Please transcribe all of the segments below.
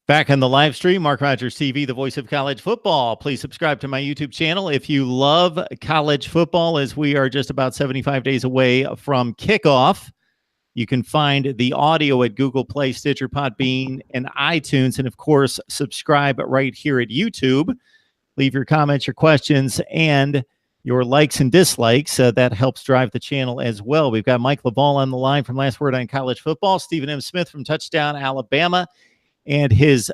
Back on the live stream, Mark Rogers TV, the voice of college football. Please subscribe to my YouTube channel if you love college football, as we are just about 75 days away from kickoff. You can find the audio at Google Play, Stitcher, Podbean, and iTunes. And, of course, subscribe right here at YouTube. Leave your comments, your questions, and your likes and dislikes. That helps drive the channel as well. We've got Mike LaValle on the line from Last Word on College Football, Stephen M. Smith from Touchdown Alabama, and his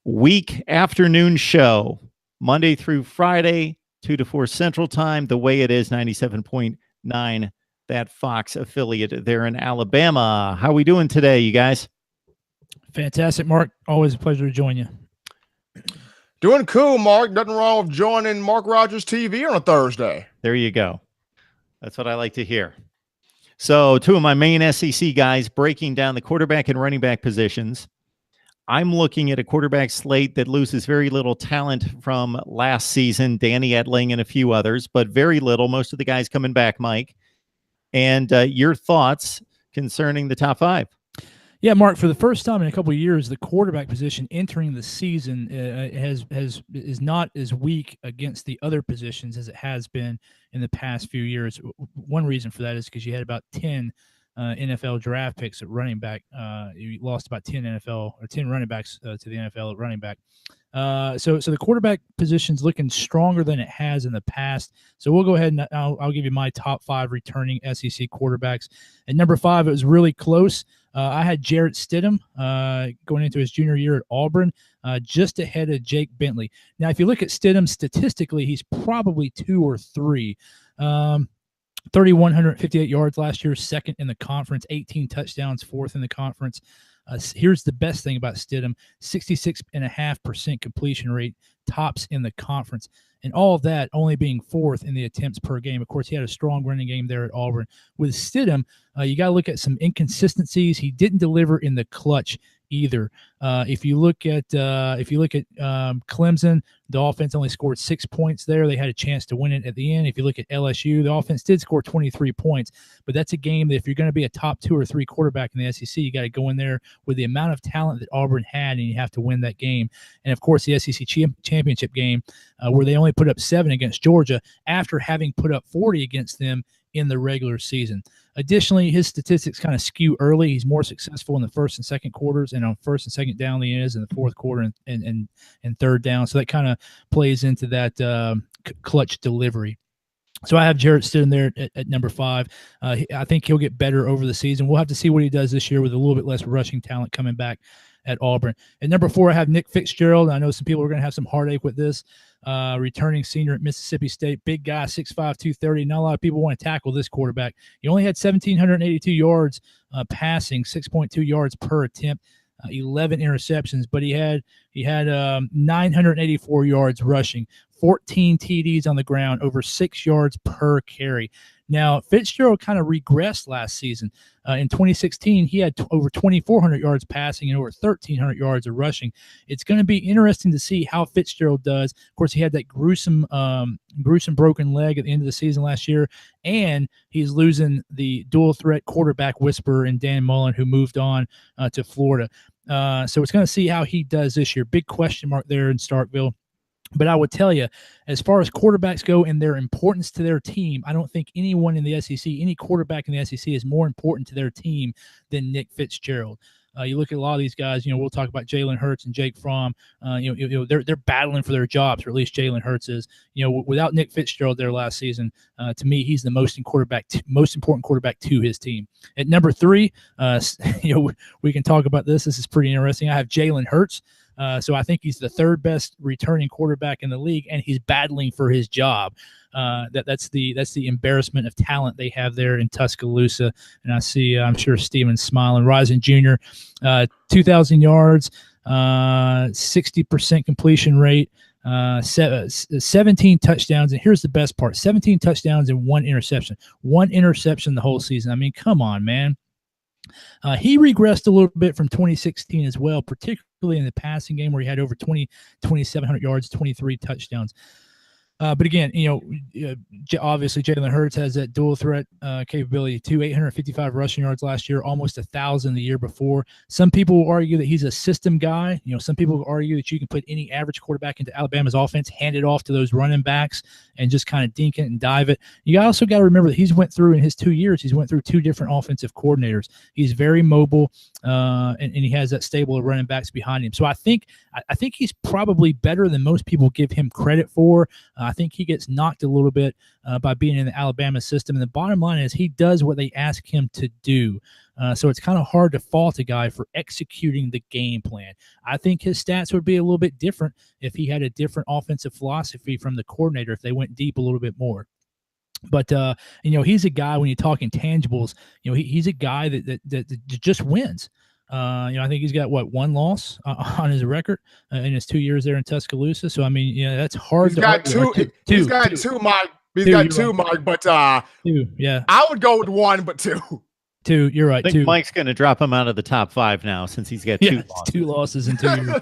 week afternoon show, Monday through Friday, 2 to 4 Central Time, the way it is, 97.9, that Fox affiliate there in Alabama. How are we doing today, you guys? Fantastic, Mark. Always a pleasure to join you. Doing cool, Mark. Nothing wrong with joining Mark Rogers TV on a Thursday. There you go. That's what I like to hear. So, two of my main SEC guys breaking down the quarterback and running back positions. I'm looking at a quarterback slate that loses very little talent from last season, Danny Etling and a few others, but very little. Most of the guys coming back, Mike. And your thoughts concerning the top five? Yeah, Mark, for the first time in a couple of years, the quarterback position entering the season is not as weak against the other positions as it has been in the past few years. One reason for that is because you had about 10 NFL draft picks at running back. You lost about 10 running backs to the NFL at running back. So the quarterback position's looking stronger than it has in the past. So we'll go ahead and I'll give you my top 5 returning SEC quarterbacks. At number 5, it was really close. I had Jarrett Stidham going into his junior year at Auburn, just ahead of Jake Bentley. Now, if you look at Stidham statistically, he's probably 2 or 3. 3,158 yards last year, second in the conference, 18 touchdowns, fourth in the conference. Here's the best thing about Stidham, 66.5% completion rate, tops in the conference. And all of that only being fourth in the attempts per game. Of course, he had a strong running game there at Auburn. With Stidham, you got to look at some inconsistencies. He didn't deliver in the clutch either. If you look at Clemson, the offense only scored 6 points there. They had a chance to win it at the end. If you look at LSU, the offense did score 23 points, but that's a game that if you're going to be a top 2 or 3 quarterback in the SEC, you got to go in there with the amount of talent that Auburn had, and you have to win that game. And of course, the SEC championship game, where they only put up 7 against Georgia after having put up 40 against them in the regular season. Additionally, his statistics kind of skew early. He's more successful in the first and second quarters and on first and second down than he is in the fourth quarter and third down. So that kind of plays into that clutch delivery. So I have Jarrett Stidham there at number 5. I think he'll get better over the season. We'll have to see what he does this year with a little bit less rushing talent coming back at Auburn. At number 4, I have Nick Fitzgerald. I know some people are going to have some heartache with this. Returning senior at Mississippi State, big guy, 6'5", 230. Not a lot of people want to tackle this quarterback. He only had 1,782 yards passing, 6.2 yards per attempt, 11 interceptions, but he had 984 yards rushing, 14 TDs on the ground, over 6 yards per carry. Now, Fitzgerald kind of regressed last season. In 2016, he had over 2,400 yards passing and over 1,300 yards of rushing. It's going to be interesting to see how Fitzgerald does. Of course, he had that gruesome broken leg at the end of the season last year, and he's losing the dual threat quarterback whisperer in Dan Mullen, who moved on to Florida. So it's going to see how he does this year. Big question mark there in Starkville. But I would tell you, as far as quarterbacks go and their importance to their team, I don't think anyone in the SEC, any quarterback in the SEC is more important to their team than Nick Fitzgerald. You look at a lot of these guys, we'll talk about Jalen Hurts and Jake Fromm. They're battling for their jobs, or at least Jalen Hurts is. Without Nick Fitzgerald there last season, to me, he's the most important quarterback to his team. At number 3, we can talk about this. This is pretty interesting. I have Jalen Hurts. So I think he's the 3rd best returning quarterback in the league, and he's battling for his job. That's the embarrassment of talent they have there in Tuscaloosa. And I'm sure Steven's smiling. Rising Jr., 2,000 yards, 60% completion rate, 17 touchdowns. And here's the best part: 17 touchdowns and 1 interception. 1 interception the whole season. I mean, come on, man. He regressed a little bit from 2016 as well, particularly in the passing game where he had over 2,700 yards, 23 touchdowns. But again, obviously Jalen Hurts has that dual threat capability too. 855 rushing yards last year, almost 1,000 the year before. Some people will argue that he's a system guy. Some people will argue that you can put any average quarterback into Alabama's offense, hand it off to those running backs, and just kind of dink it and dive it. You also got to remember that he's went through in his 2 years. He's went through 2 different offensive coordinators. He's very mobile, and he has that stable of running backs behind him. So I think he's probably better than most people give him credit for. I think he gets knocked a little bit by being in the Alabama system. And the bottom line is he does what they ask him to do. So it's kind of hard to fault a guy for executing the game plan. I think his stats would be a little bit different if he had a different offensive philosophy from the coordinator, if they went deep a little bit more. But, he's a guy, when you talk intangibles, he's a guy that just wins. I think he's got one loss on his record in his 2 years there in Tuscaloosa. So I mean, that's hard. He's got two, Mike. He's got two, Mike. But two, yeah, I would go with 1, but 2. 2, you're right. I think Mike's going to drop him out of the top 5 now since he's got 2 losses. 2 losses in 2 years.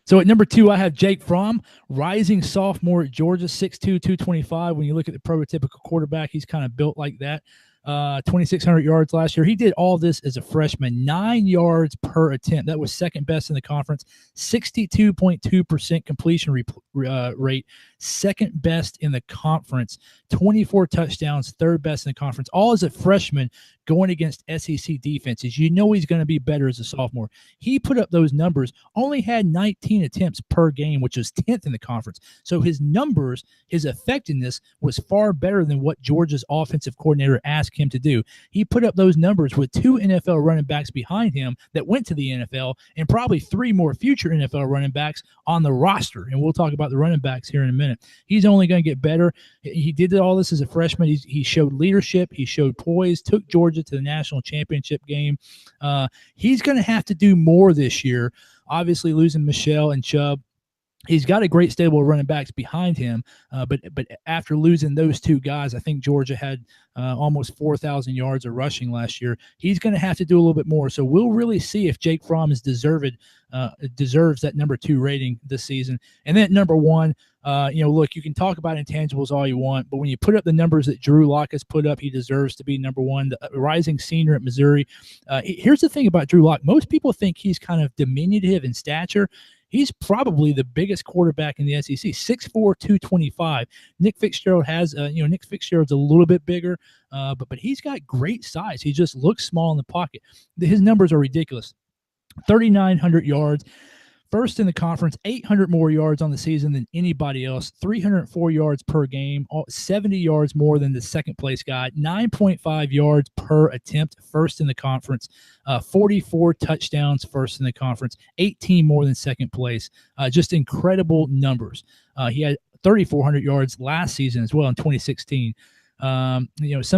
So at number 2, I have Jake Fromm, rising sophomore at Georgia, 6'2", 225. When you look at the prototypical quarterback, he's kind of built like that. 2,600 yards last year. He did all this as a freshman, 9 yards per attempt. That was second best in the conference, 62.2% completion rate, second best in the conference, 24 touchdowns, third best in the conference, all as a freshman going against SEC defenses. He's going to be better as a sophomore. He put up those numbers, only had 19 attempts per game, which was 10th in the conference. So his numbers, his effectiveness was far better than what Georgia's offensive coordinator asked him to do. He put up those numbers with 2 NFL running backs behind him that went to the NFL and probably 3 more future NFL running backs on the roster. And we'll talk about the running backs here in a minute. He's only going to get better. He did all this as a freshman. He showed leadership. He showed poise, took Georgia to the national championship game. He's going to have to do more this year. Obviously, losing Michelle and Chubb. He's got a great stable of running backs behind him, but after losing those 2 guys, I think Georgia had almost 4,000 yards of rushing last year. He's going to have to do a little bit more. So we'll really see if Jake Fromm is deserves that number 2 rating this season. And then at number 1, look, you can talk about intangibles all you want, but when you put up the numbers that Drew Lock has put up, he deserves to be number 1, the rising senior at Missouri. Here's the thing about Drew Lock. Most people think he's kind of diminutive in stature. He's probably the biggest quarterback in the SEC, 6'4", 225. Nick Fitzgerald has, Nick Fitzgerald's a little bit bigger, but he's got great size. He just looks small in the pocket. His numbers are ridiculous. 3,900 yards. First in the conference, 800 more yards on the season than anybody else, 304 yards per game, 70 yards more than the second-place guy, 9.5 yards per attempt, first in the conference, 44 touchdowns, first in the conference, 18 more than second place. Just incredible numbers. He had 3,400 yards last season as well in 2016. Some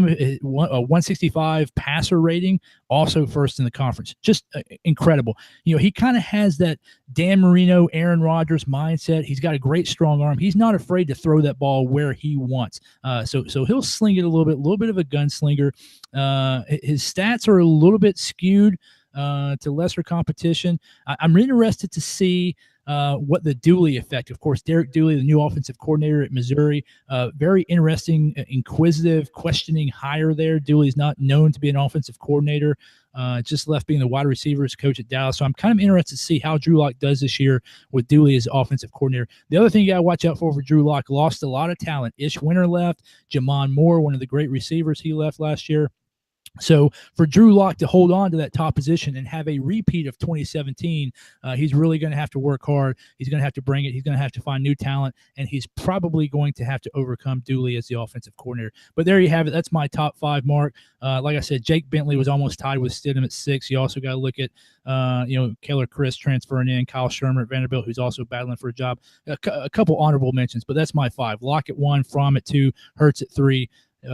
of it, 165 passer rating, also first in the conference. Just incredible. He kind of has that Dan Marino, Aaron Rodgers mindset. He's got a great strong arm. He's not afraid to throw that ball where he wants. So he'll sling it a little bit of a gunslinger. His stats are a little bit skewed to lesser competition. I'm interested to see what the Dooley effect. Of course, Derek Dooley, the new offensive coordinator at Missouri, very interesting, inquisitive, questioning hire there. Dooley's not known to be an offensive coordinator. Just left being the wide receivers coach at Dallas. So I'm kind of interested to see how Drew Lock does this year with Dooley as offensive coordinator. The other thing you got to watch out for Drew Lock, lost a lot of talent. Ish Winter left. Jamon Moore, one of the great receivers, he left last year. So for Drew Lock to hold on to that top position and have a repeat of 2017, he's really going to have to work hard. He's going to have to bring it. He's going to have to find new talent, and he's probably going to have to overcome Dooley as the offensive coordinator. But there you have it. That's my top 5, Mark. Like I said, Jake Bentley was almost tied with Stidham at 6. You also got to look at, Keller Chris transferring in, Kyle Shermer at Vanderbilt, who's also battling for a job. A couple honorable mentions, but that's my 5. Lock at 1, Fromm at 2, Hurts at 3,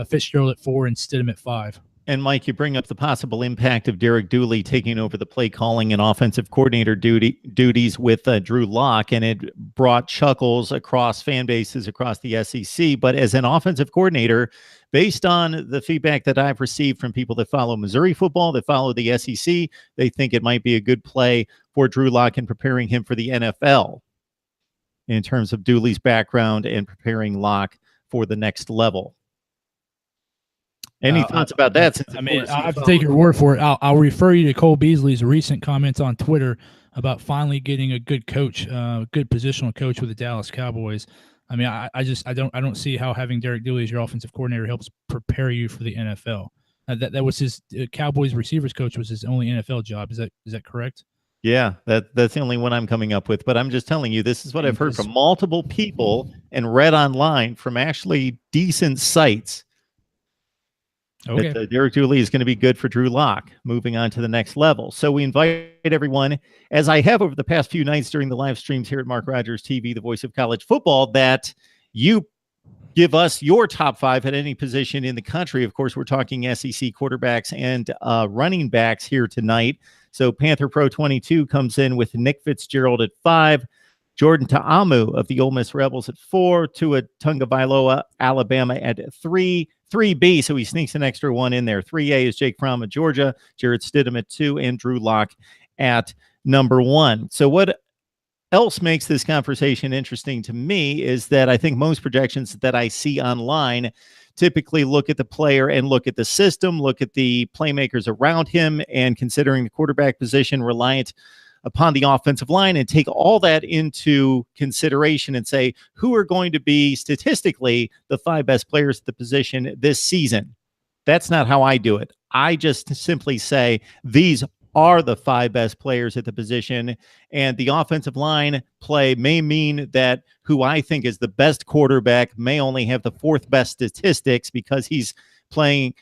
Fitzgerald at 4, and Stidham at 5. And Mike, you bring up the possible impact of Derek Dooley taking over the play calling and offensive coordinator duties with Drew Lock, and it brought chuckles across fan bases across the SEC. But as an offensive coordinator, based on the feedback that I've received from people that follow Missouri football, that follow the SEC, they think it might be a good play for Drew Lock in preparing him for the NFL. in terms of Dooley's background and preparing Locke for the next level. Any thoughts about that? I mean, I have to take your word for it. I'll refer you to Cole Beasley's recent comments on Twitter about finally getting a good coach, good positional coach with the Dallas Cowboys. I mean, I don't see how having Derek Dooley as your offensive coordinator helps prepare you for the NFL. That was his Cowboys receivers coach was his only NFL job. Is that correct? Yeah, that's the only one I'm coming up with. But I'm just telling you, this is what I've heard from multiple people and read online from actually decent sites. Okay. That Derek Dooley is going to be good for Drew Lock moving on to the next level. So we invite everyone, as I have over the past few nights during the live streams here at Mark Rogers TV, the voice of college football, that you give us your top 5 at any position in the country. Of course, we're talking SEC quarterbacks and running backs here tonight. So Panther Pro 22 comes in with Nick Fitzgerald at 5, Jordan Ta'amu of the Ole Miss Rebels at 4, Tua Tagovailoa, Alabama at 3, 3B, so he sneaks an extra one in there. 3A is Jake Fromm of Georgia, Jarrett Stidham at 2, and Drew Lock at number 1. So what else makes this conversation interesting to me is that I think most projections that I see online typically look at the player and look at the system, look at the playmakers around him, and considering the quarterback position reliant upon the offensive line, and take all that into consideration and say who are going to be statistically the 5 best players at the position this season. That's not how I do it. I just simply say these are the 5 best players at the position, and the offensive line play may mean that who I think is the best quarterback may only have the 4th best statistics because he's playing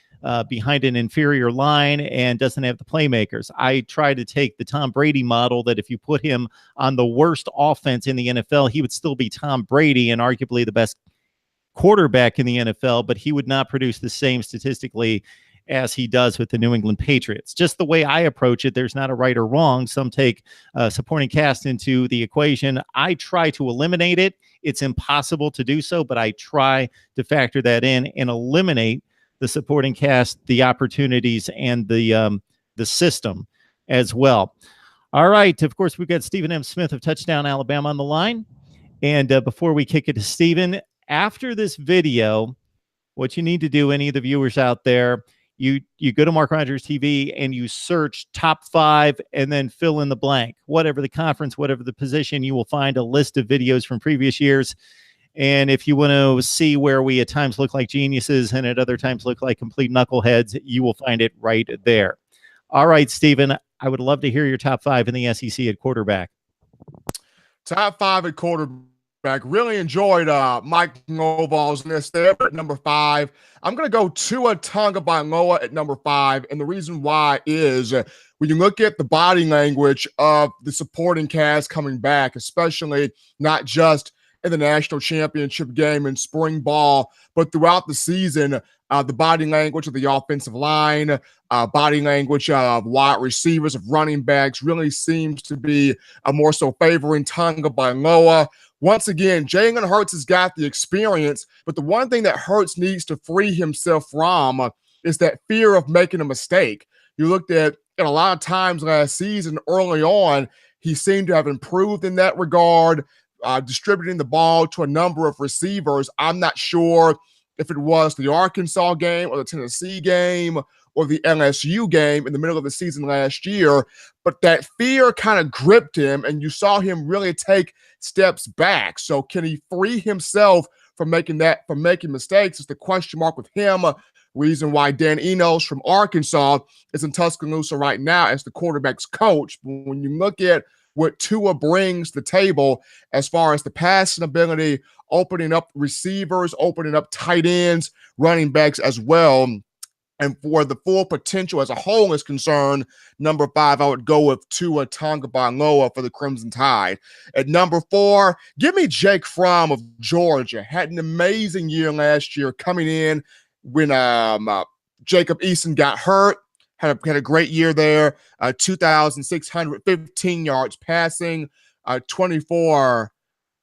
behind an inferior line and doesn't have the playmakers. I try to take the Tom Brady model that if you put him on the worst offense in the NFL, he would still be Tom Brady and arguably the best quarterback in the NFL, but he would not produce the same statistically as he does with the New England Patriots. Just the way I approach it, there's not a right or wrong. Some take supporting cast into the equation. I try to eliminate it. It's impossible to do so, but I try to factor that in and eliminate the supporting cast, the opportunities, and the system as well. All right. Of course, we've got Stephen M. Smith of Touchdown Alabama on the line. And before we kick it to Stephen, after this video, what you need to do, any of the viewers out there, you go to Mark Rogers TV and you search top 5 and then fill in the blank. Whatever the conference, whatever the position, you will find a list of videos from previous years. And if you want to see where we at times look like geniuses and at other times look like complete knuckleheads, you will find it right there. All right, Stephen, I would love to hear your top 5 in the SEC at quarterback. Top 5 at quarterback. Really enjoyed Mike Novall's list there at number 5. I'm going to go Tua Tagovailoa at number 5. And the reason why is when you look at the body language of the supporting cast coming back, especially not just in the national championship game in spring ball, but throughout the season, the body language of the offensive line, body language of wide receivers, of running backs really seems to be more so favoring Tagovailoa. Once again, Jalen Hurts has got the experience, but the one thing that Hurts needs to free himself from is that fear of making a mistake. You looked at a lot of times last season, early on, he seemed to have improved in that regard, distributing the ball to a number of receivers. I'm not sure if it was the Arkansas game or the Tennessee game or the LSU game in the middle of the season last year, but that fear kind of gripped him, and you saw him really take steps back. So can he free himself from making mistakes is the question mark with him. Reason why Dan Enos from Arkansas is in Tuscaloosa right now as the quarterback's coach. But when you look at what Tua brings to the table as far as the passing ability, opening up receivers, opening up tight ends, running backs as well, and for the full potential as a whole is concerned, number 5, I would go with Tua Tagovailoa for the Crimson Tide. At number 4, give me Jake Fromm of Georgia. Had an amazing year last year coming in when Jacob Eason got hurt. Had a great year there. 2,615 yards passing, 24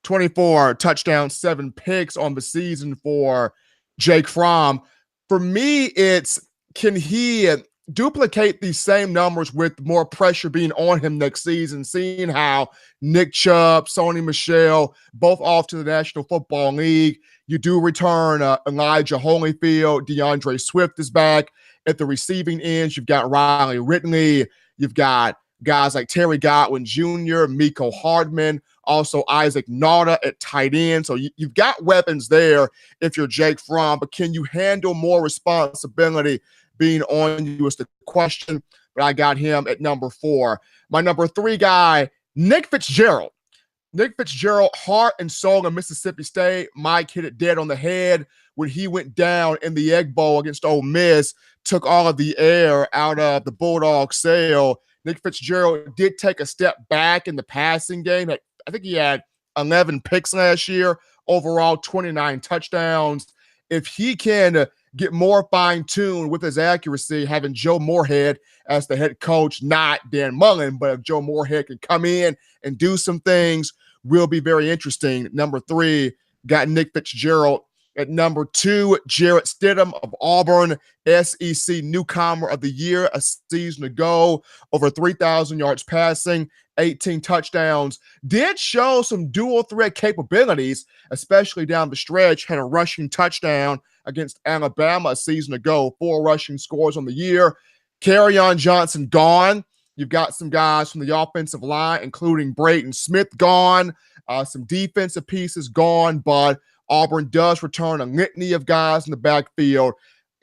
touchdowns, 7 picks on the season for Jake Fromm. For me, it's can he duplicate these same numbers with more pressure being on him next season, seeing how Nick Chubb, Sony Michel, both off to the National Football League. You do return Elijah Holyfield. DeAndre Swift is back at the receiving end. You've got Riley Ridley. You've got guys like Terry Godwin Jr., Miko Hardman, also Isaac Nauta at tight end. So you've got weapons there if you're Jake Fromm, but can you handle more responsibility being on you is the question. But I got him at number 4. My number 3 guy, Nick Fitzgerald. Nick Fitzgerald, heart and soul in Mississippi State. Mike hit it dead on the head when he went down in the Egg Bowl against Ole Miss, took all of the air out of the Bulldog sail. Nick Fitzgerald did take a step back in the passing game. I think he had 11 picks last year, overall 29 touchdowns. If he can get more fine-tuned with his accuracy, having Joe Moorhead as the head coach, not Dan Mullen, but if Joe Moorhead can come in and do some things, will be very interesting. Number 3, got Nick Fitzgerald. At number 2, Jarrett Stidham of Auburn, SEC Newcomer of the Year a season ago, over 3,000 yards passing, 18 touchdowns. Did show some dual threat capabilities, especially down the stretch. Had a rushing touchdown against Alabama a season ago, 4 rushing scores on the year. Kerryon Johnson gone. You've got some guys from the offensive line, including Braden Smith gone, some defensive pieces gone, but Auburn does return a litany of guys in the backfield.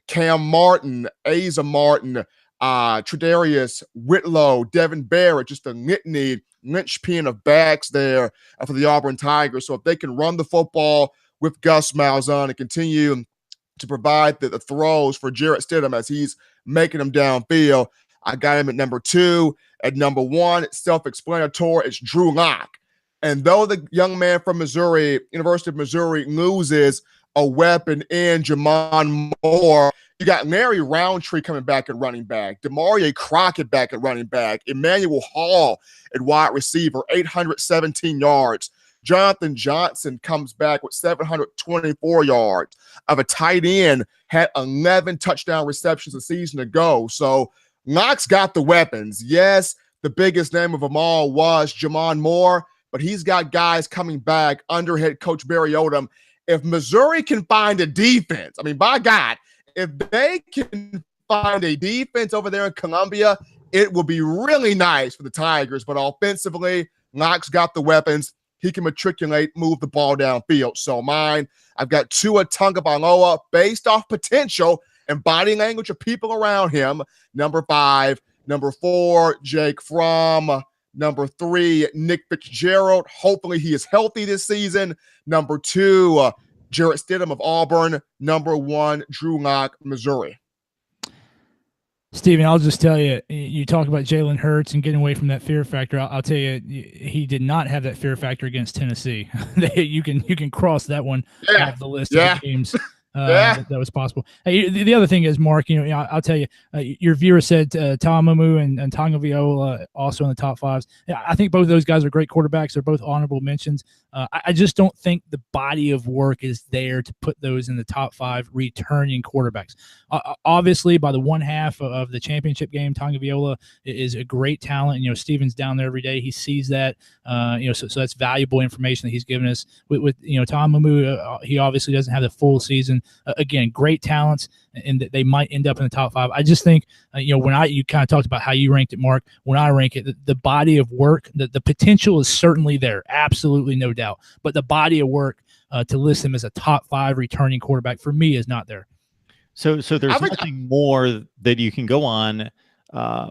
Cam Martin, Asa Martin, Tredarius Whitlow, Devin Barrett, just a litany, linchpin of backs there for the Auburn Tigers. So if they can run the football with Gus Malzahn and continue to provide the throws for Jarrett Stidham as he's making them downfield, I got him at number 2. At number 1, it's self-explanatory. It's Drew Lock. And though the young man from Missouri, University of Missouri, loses a weapon in Jamon Moore, you got Larry Roundtree coming back at running back, Demaria Crockett back at running back, Emmanuel Hall at wide receiver, 817 yards. Jonathan Johnson comes back with 724 yards. Of a tight end, had 11 touchdown receptions a season ago. So Knox got the weapons. Yes, the biggest name of them all was Jamon Moore, but he's got guys coming back under head coach Barry Odom. If Missouri can find a defense, I mean, by God, if they can find a defense over there in Columbia, it will be really nice for the Tigers. But offensively, Knox got the weapons. He can matriculate, move the ball downfield. So mine, I've got Tua Tagovailoa based off potential and body language of people around him. Number 5. Number 4, Jake Fromm. Number 3, Nick Fitzgerald. Hopefully he is healthy this season. Number 2, Jarrett Stidham of Auburn. Number 1, Drew Lock, Missouri. Steven, I'll just tell you, you talk about Jalen Hurts and getting away from that fear factor. I'll tell you, he did not have that fear factor against Tennessee. You can cross that one off the list of games. That was possible. Hey, the other thing is, Mark, I'll tell you, your viewer said Ta'amumu and Tagovailoa also in the top 5s. I think both of those guys are great quarterbacks. They're both honorable mentions. I just don't think the body of work is there to put those in the top 5 returning quarterbacks. Obviously, by the one half of the championship game, Tagovailoa is a great talent. Steven's down there every day. He sees that. So that's valuable information that he's given us. With Ta'amumu, he obviously doesn't have the full season. Again, great talents, and they might end up in the top 5. I just think, when you kind of talked about how you ranked it, Mark, when I rank it, the body of work, the potential is certainly there. Absolutely no doubt. But the body of work to list him as a top 5 returning quarterback for me is not there. So there's nothing more that you can go on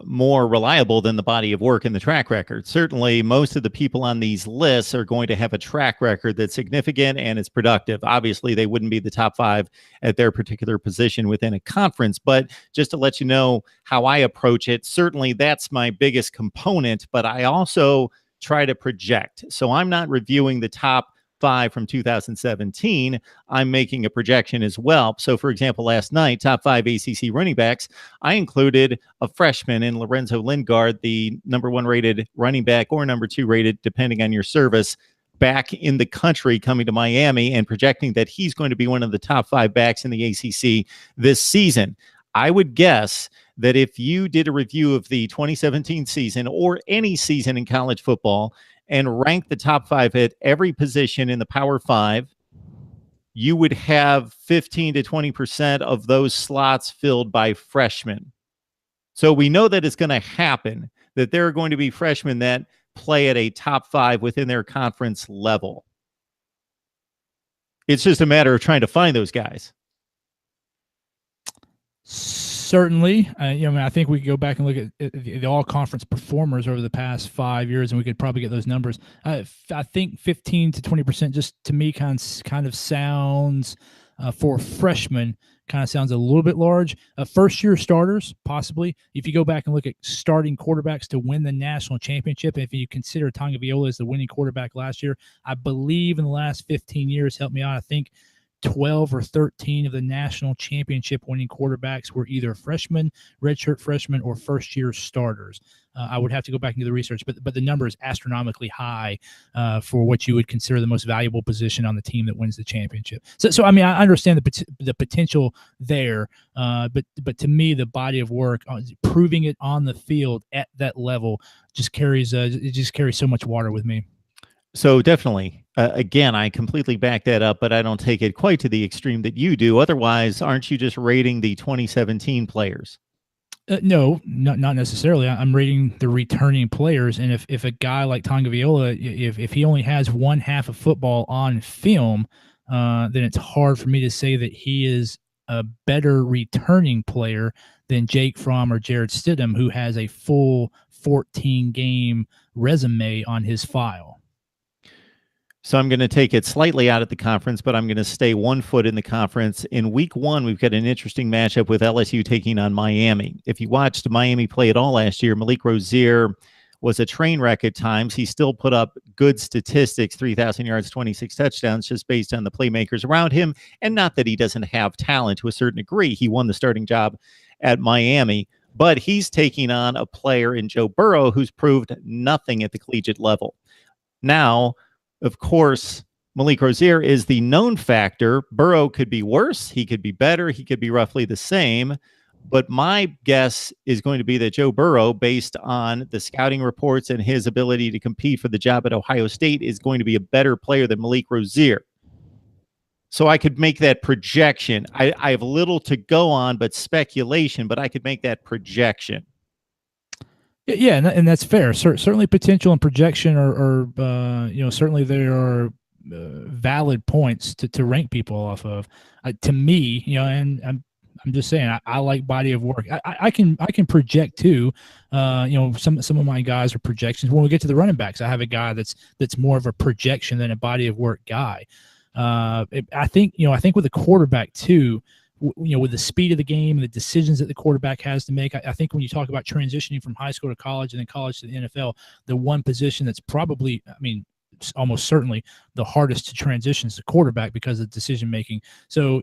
more reliable than the body of work and the track record. Certainly, most of the people on these lists are going to have a track record that's significant and it's productive. Obviously, they wouldn't be the top 5 at their particular position within a conference, but just to let you know how I approach it, certainly that's my biggest component, but I also try to project. So I'm not reviewing the top 5 from 2017, I'm making a projection as well. So, for example, last night, top 5 ACC running backs, I included a freshman in Lorenzo Lingard, the number 1 rated running back or number 2 rated, depending on your service, back in the country coming to Miami and projecting that he's going to be one of the top 5 backs in the ACC this season. I would guess that if you did a review of the 2017 season or any season in college football and ranked the top 5 at every position in the Power 5, you would have 15 to 20% of those slots filled by freshmen. So we know that it's going to happen, that there are going to be freshmen that play at a top 5 within their conference level. It's just a matter of trying to find those guys. Certainly. I think we could go back and look at the all-conference performers over the past 5 years, and we could probably get those numbers. I think 15 to 20% just to me kind of sounds, for freshmen, kind of sounds a little bit large. First-year starters, possibly. If you go back and look at starting quarterbacks to win the national championship, and if you consider Tagovailoa as the winning quarterback last year, I believe in the last 15 years, help me out, I think 12 or 13 of the national championship winning quarterbacks were either freshmen, redshirt freshmen, or first-year starters. I would have to go back and do the research, but the number is astronomically high for what you would consider the most valuable position on the team that wins the championship. So I mean, I understand the potential there, but to me, the body of work, proving it on the field at that level, just carries so much water with me. So definitely, again, I completely back that up, but I don't take it quite to the extreme that you do. Otherwise, aren't you just rating the 2017 players? No, not necessarily. I'm rating the returning players, and if a guy like Tagovailoa, if he only has one half of football on film, then it's hard for me to say that he is a better returning player than Jake Fromm or Jared Stidham, who has a full 14-game resume on his file. So I'm going to take it slightly out of the conference, but I'm going to stay 1 foot in the conference. In week 1, we've got an interesting matchup with LSU taking on Miami. If you watched Miami play at all last year, Malik Rozier was a train wreck at times. He still put up good statistics, 3,000 yards, 26 touchdowns, just based on the playmakers around him. And not that he doesn't have talent to a certain degree. He won the starting job at Miami, but he's taking on a player in Joe Burrow who's proved nothing at the collegiate level. Now, of course, Malik Rozier is the known factor. Burrow could be worse. He could be better. He could be roughly the same. But my guess is going to be that Joe Burrow, based on the scouting reports and his ability to compete for the job at Ohio State, is going to be a better player than Malik Rozier. So I could make that projection. I have little to go on but speculation, but I could make that projection. Yeah, and that's fair. Certainly, potential and projection are certainly there are valid points to rank people off of. To me, and I'm just saying, I like body of work. I can project too. Some of my guys are projections. When we get to the running backs, I have a guy that's more of a projection than a body of work guy. I think with the quarterback too, with the speed of the game and the decisions that the quarterback has to make, I think when you talk about transitioning from high school to college and then college to the NFL, the one position that's probably, almost certainly the hardest to transition is the quarterback because of decision making. So,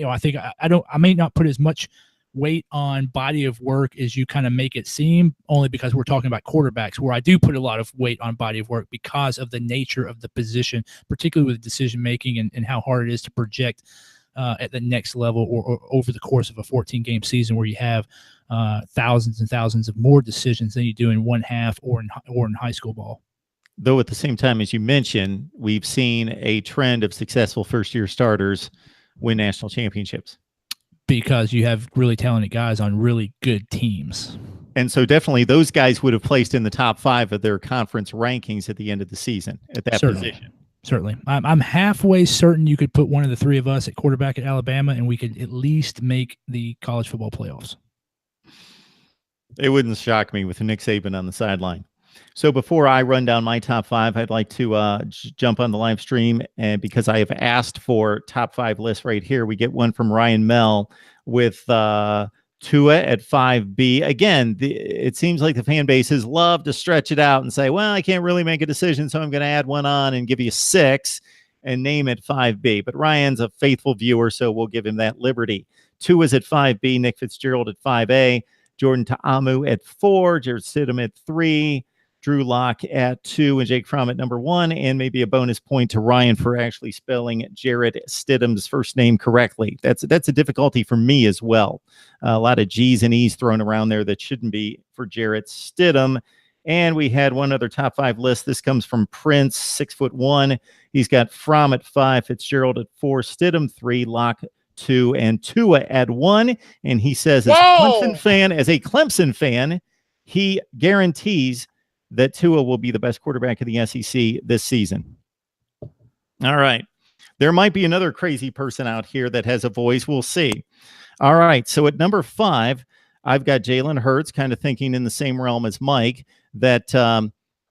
I think I may not put as much weight on body of work as you kind of make it seem, only because we're talking about quarterbacks, where I do put a lot of weight on body of work because of the nature of the position, particularly with decision making and how hard it is to project at the next level or over the course of a 14-game season where you have thousands and thousands of more decisions than you do in one half or in high school ball. Though at the same time, as you mentioned, we've seen a trend of successful first-year starters win national championships. Because you have really talented guys on really good teams. And so definitely those guys would have placed in the top 5 of their conference rankings at the end of the season at that position. Certainly. I'm halfway certain you could put one of the three of us at quarterback at Alabama, and we could at least make the college football playoffs. It wouldn't shock me with Nick Saban on the sideline. So before I run down my top 5, I'd like to jump on the live stream. And because I have asked for top 5 lists right here, we get one from Ryan Mell with Tua at 5B. Again, it seems like the fan bases love to stretch it out and say, well, I can't really make a decision, so I'm going to add one on and give you 6 and name it 5B. But Ryan's a faithful viewer, so we'll give him that liberty. Tua's at 5B, Nick Fitzgerald at 5A, Jordan Ta'amu at 4, Jared Stidham at 3, Drew Lock at 2 and Jake Fromm at number 1, and maybe a bonus point to Ryan for actually spelling Jarrett Stidham's first name correctly. That's a difficulty for me as well. A lot of G's and E's thrown around there that shouldn't be for Jarrett Stidham. And we had one other top 5 list. This comes from Prince, 6'1". He's got Fromm at 5, Fitzgerald at 4, Stidham 3, Lock 2, and Tua at 1. And he says, as a Clemson fan, he guarantees that Tua will be the best quarterback of the SEC this season. All right. There might be another crazy person out here that has a voice. We'll see. All right. So at number 5, I've got Jalen Hurts, kind of thinking in the same realm as Mike, that,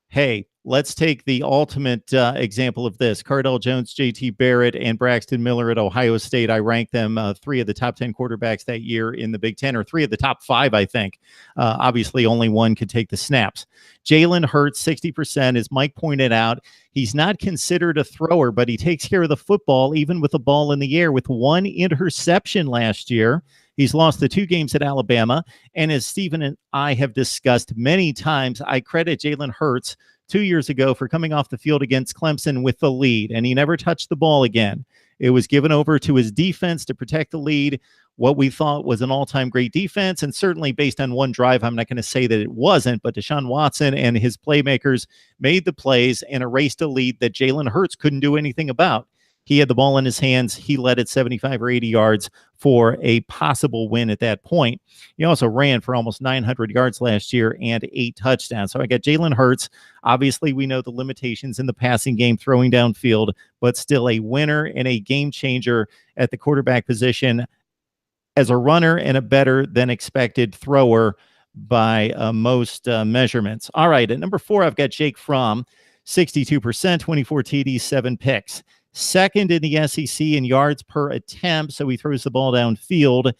hey, let's take the ultimate example of this. Cardell Jones, JT Barrett, and Braxton Miller at Ohio State. I ranked them 3 of the top 10 quarterbacks that year in the Big Ten, or 3 of the top 5, I think. Obviously, only one could take the snaps. Jalen Hurts, 60%, as Mike pointed out. He's not considered a thrower, but he takes care of the football, even with the ball in the air, with 1 interception last year. He's lost the 2 games at Alabama. And as Stephen and I have discussed many times, I credit Jalen Hurts 2 years ago for coming off the field against Clemson with the lead, and he never touched the ball again. It was given over to his defense to protect the lead, what we thought was an all-time great defense, and certainly based on one drive, I'm not going to say that it wasn't, but Deshaun Watson and his playmakers made the plays and erased a lead that Jalen Hurts couldn't do anything about. He had the ball in his hands. He led it 75 or 80 yards for a possible win at that point. He also ran for almost 900 yards last year and 8 touchdowns. So I got Jalen Hurts. Obviously, we know the limitations in the passing game, throwing downfield, but still a winner and a game changer at the quarterback position as a runner and a better than expected thrower by most measurements. All right, at number 4, I've got Jake Fromm, 62%, 24 TDs, 7 picks. Second in the SEC in yards per attempt, so he throws the ball downfield.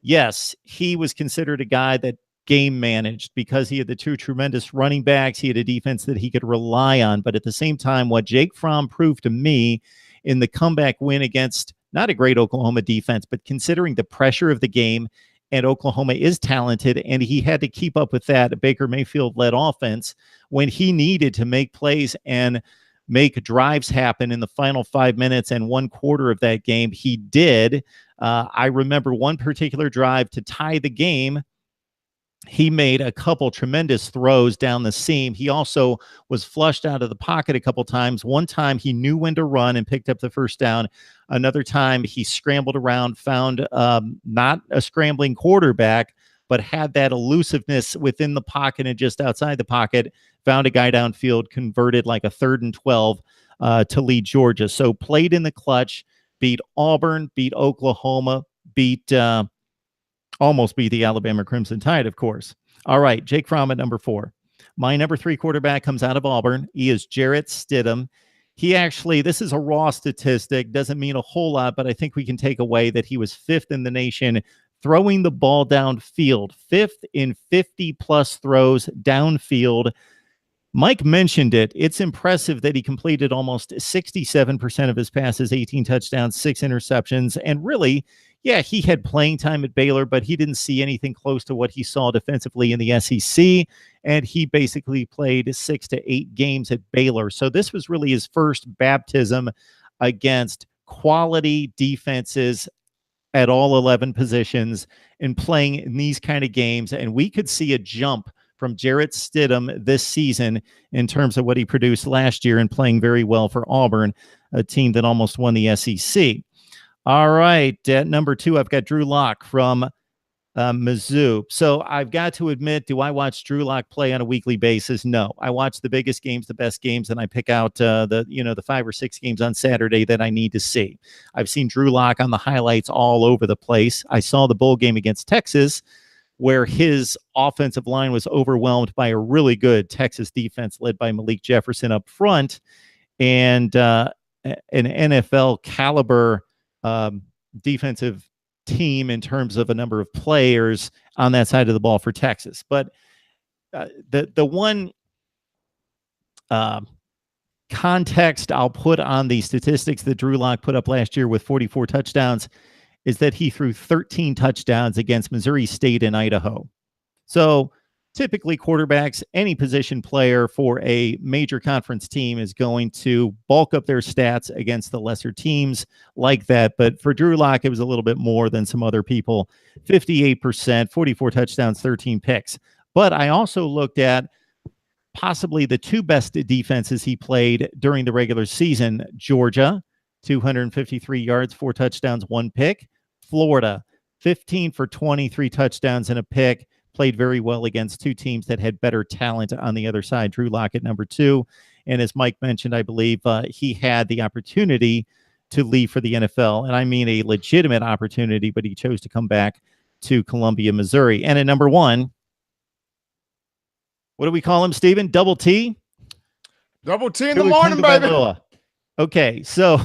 Yes, he was considered a guy that game managed because he had the 2 tremendous running backs. He had a defense that he could rely on. But at the same time, what Jake Fromm proved to me in the comeback win against not a great Oklahoma defense, but considering the pressure of the game, and Oklahoma is talented, and he had to keep up with that Baker Mayfield-led offense when he needed to make plays and make drives happen in the final 5 minutes and 1/4 of that game. He did. I remember one particular drive to tie the game. He made a couple tremendous throws down the seam. He also was flushed out of the pocket a couple times. One time he knew when to run and picked up the first down. Another time he scrambled around, found not a scrambling quarterback, but had that elusiveness within the pocket and just outside the pocket, found a guy downfield, converted like a 3rd and 12 to lead Georgia. So played in the clutch, beat Auburn, beat Oklahoma, almost beat the Alabama Crimson Tide, of course. All right, Jake Fromm at number 4. My number 3 quarterback comes out of Auburn. He is Jarrett Stidham. He actually, this is a raw statistic, doesn't mean a whole lot, but I think we can take away that he was 5th in the nation throwing the ball downfield, 5th in 50-plus throws downfield. Mike mentioned it. It's impressive that he completed almost 67% of his passes, 18 touchdowns, 6 interceptions. And really, yeah, he had playing time at Baylor, but he didn't see anything close to what he saw defensively in the SEC. And he basically played 6 to 8 games at Baylor. So this was really his first baptism against quality defenses at all 11 positions and playing in these kind of games. And we could see a jump from Jarrett Stidham this season in terms of what he produced last year and playing very well for Auburn, a team that almost won the SEC. All right, at number 2, I've got Drew Lock from Mizzou. So I've got to admit, do I watch Drew Lock play on a weekly basis? No. I watch the biggest games, the best games, and I pick out the 5 or 6 games on Saturday that I need to see. I've seen Drew Lock on the highlights all over the place. I saw the bowl game against Texas, where his offensive line was overwhelmed by a really good Texas defense led by Malik Jefferson up front, and an NFL caliber defensive team in terms of a number of players on that side of the ball for Texas. But the one context I'll put on the statistics that Drew Lock put up last year with 44 touchdowns is that he threw 13 touchdowns against Missouri State and Idaho. So typically quarterbacks, any position player for a major conference team is going to bulk up their stats against the lesser teams like that. But for Drew Lock, it was a little bit more than some other people. 58%, 44 touchdowns, 13 picks. But I also looked at possibly the two best defenses he played during the regular season. Georgia, 253 yards, 4 touchdowns, 1 pick. Florida, 15 for 23 touchdowns and a pick. Played very well against two teams that had better talent on the other side. Drew Lock at number 2. And as Mike mentioned, I believe he had the opportunity to leave for the NFL. And I mean a legitimate opportunity, but he chose to come back to Columbia, Missouri. And at number 1, what do we call him, Steven? Double T? Double T in the morning, baby. Okay, so